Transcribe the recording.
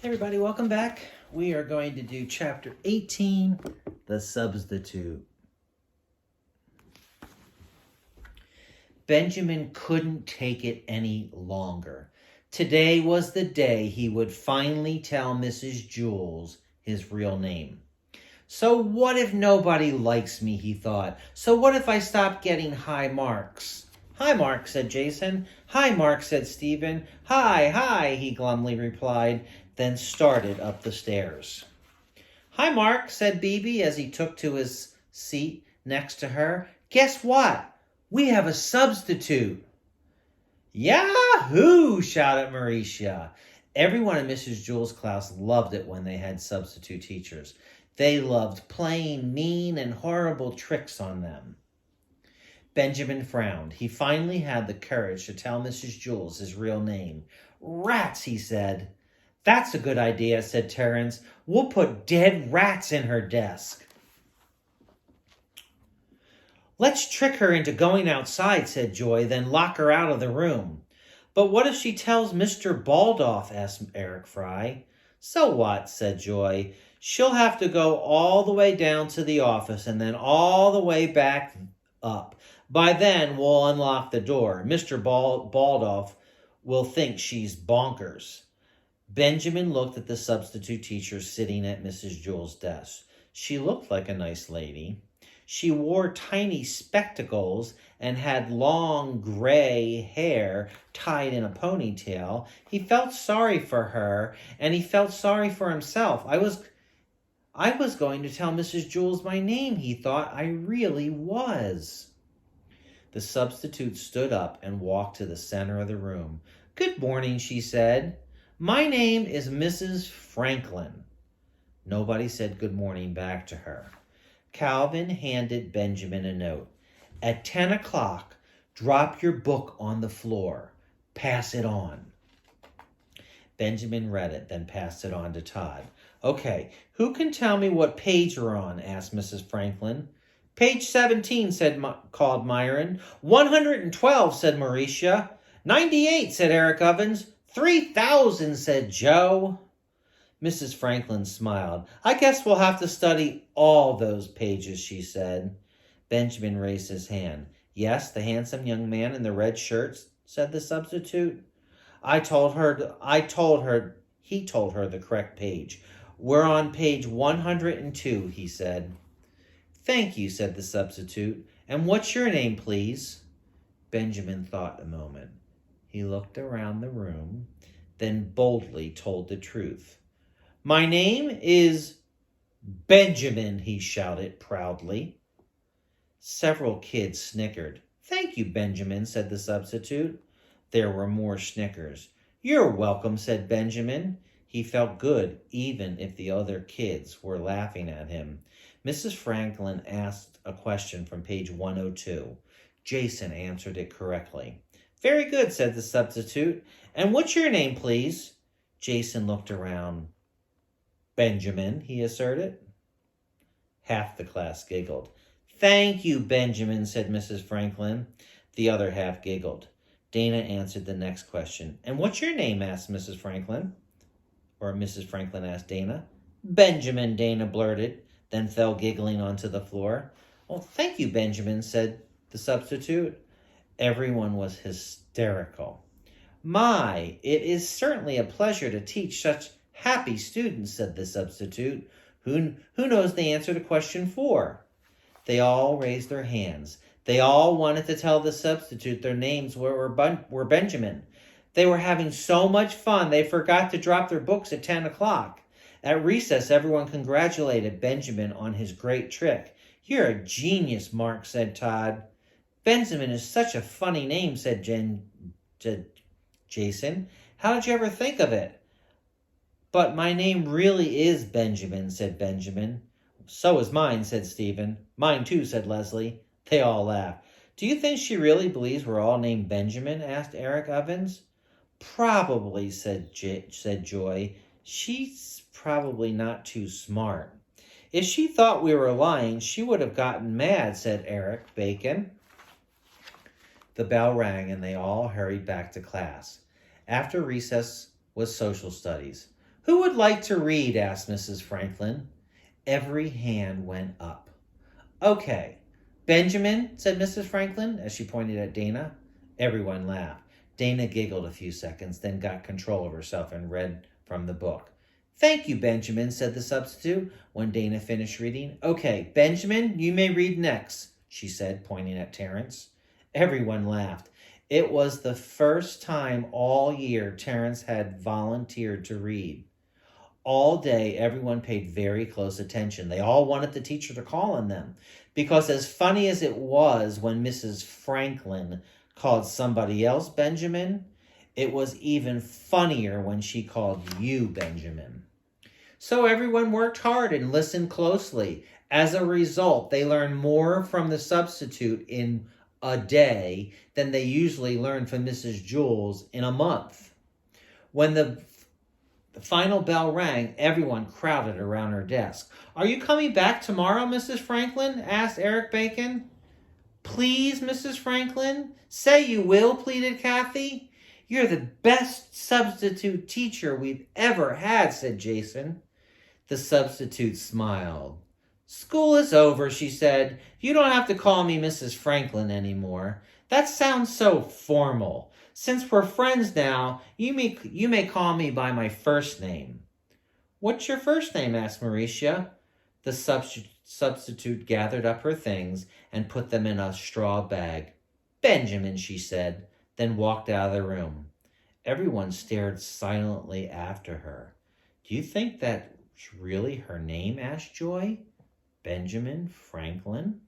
Hey everybody, welcome back. We are going to do chapter 18, The Substitute. Benjamin couldn't take it any longer. Today was the day he would finally tell Mrs. Jules his real name. So what if nobody likes me, he thought. So what if I stop getting high marks? Hi, Mark, said Jason. Hi, Mark, said Stephen. Hi, he glumly replied, then started up the stairs. Hi, Mark, said Beebe as he took to his seat next to her. Guess what? We have a substitute. Yahoo! Shouted Mauricia. Everyone in Mrs. Jules' class loved it when they had substitute teachers. They loved playing mean and horrible tricks on them. Benjamin frowned. He finally had the courage to tell Mrs. Jules his real name. Rats, he said. That's a good idea, said Terence. We'll put dead rats in her desk. Let's trick her into going outside, said Joy, then lock her out of the room. But what if she tells Mr. Baldoff, asked Eric Fry. So what, said Joy. She'll have to go all the way down to the office and then all the way back up. By then, we'll unlock the door. Mr. Baldoff will think she's bonkers. Benjamin looked at the substitute teacher sitting at Mrs. Jules' desk. She looked like a nice lady. She wore tiny spectacles and had long gray hair tied in a ponytail. He felt sorry for her, and he felt sorry for himself. I was going to tell Mrs. Jules my name, he thought. I really was. The substitute stood up and walked to the center of the room. Good morning, she said. My name is Mrs. Franklin. Nobody said good morning back to her. Calvin handed Benjamin a note. At 10 o'clock, drop your book on the floor. Pass it on. Benjamin read it, then passed it on to Todd. Okay, who can tell me what page we're on? Asked Mrs. Franklin. Page 17, called Myron. 112, said Mauricia. 98, said Eric Ovens. 3,000, said Joe. Mrs. Franklin smiled. I guess we'll have to study all those pages, she said. Benjamin raised his hand. Yes, the handsome young man in the red shirt, said the substitute. He told her the correct page. We're on page 102, he said. Thank you, said the substitute. And what's your name, please? Benjamin thought a moment. He looked around the room, then boldly told the truth. My name is Benjamin, he shouted proudly. Several kids snickered. Thank you, Benjamin, said the substitute. There were more snickers. You're welcome, said Benjamin. He felt good, even if the other kids were laughing at him. Mrs. Franklin asked a question from page 102. Jason answered it correctly. Very good, said the substitute. And what's your name, please? Jason looked around. Benjamin, he asserted. Half the class giggled. Thank you, Benjamin, said Mrs. Franklin. The other half giggled. Dana answered the next question. And what's your name? Asked Mrs. Franklin. Or Mrs. Franklin asked Dana. Benjamin, Dana blurted, then fell giggling onto the floor. Oh, thank you, Benjamin, said the substitute. Everyone was hysterical. My, it is certainly a pleasure to teach such happy students, said the substitute. Who knows the answer to question 4? They all raised their hands. They all wanted to tell the substitute their names were Benjamin. They were having so much fun they forgot to drop their books at 10 o'clock. At recess, everyone congratulated Benjamin on his great trick. You're a genius, Mark, said Todd. Benjamin is such a funny name, said Jason. How did you ever think of it? But my name really is Benjamin, said Benjamin. So is mine, said Stephen. Mine too, said Leslie. They all laughed. Do you think she really believes we're all named Benjamin? Asked Eric Ovens. Probably, said Joy. She's probably not too smart. If she thought we were lying, she would have gotten mad, said Eric Bacon. The bell rang and they all hurried back to class. After recess was social studies. Who would like to read? Asked Mrs. Franklin. Every hand went up. Okay. Benjamin, said Mrs. Franklin as she pointed at Dana. Everyone laughed. Dana giggled a few seconds, then got control of herself and read from the book. Thank you, Benjamin, said the substitute when Dana finished reading. Okay, Benjamin, you may read next, she said, pointing at Terence. Everyone laughed. It was the first time all year Terence had volunteered to read. All day, everyone paid very close attention. They all wanted the teacher to call on them, because as funny as it was when Mrs. Franklin called somebody else Benjamin, it was even funnier when she called you Benjamin. So everyone worked hard and listened closely. As a result, they learned more from the substitute in a day than they usually learn from Mrs. Jules in a month. When the final bell rang, everyone crowded around her desk. Are you coming back tomorrow, Mrs. Franklin? Asked Eric Bacon. Please, Mrs. Franklin, say you will, pleaded Kathy. You're the best substitute teacher we've ever had, said Jason. The substitute smiled. School is over, she said. You don't have to call me Mrs. Franklin anymore. That sounds so formal. Since we're friends now, you may call me by my first name. What's your first name? Asked Mauricia. The substitute gathered up her things and put them in a straw bag. Benjamin, she said, then walked out of the room. Everyone stared silently after her. Do you think that's really her name? Asked Joy. Benjamin Franklin?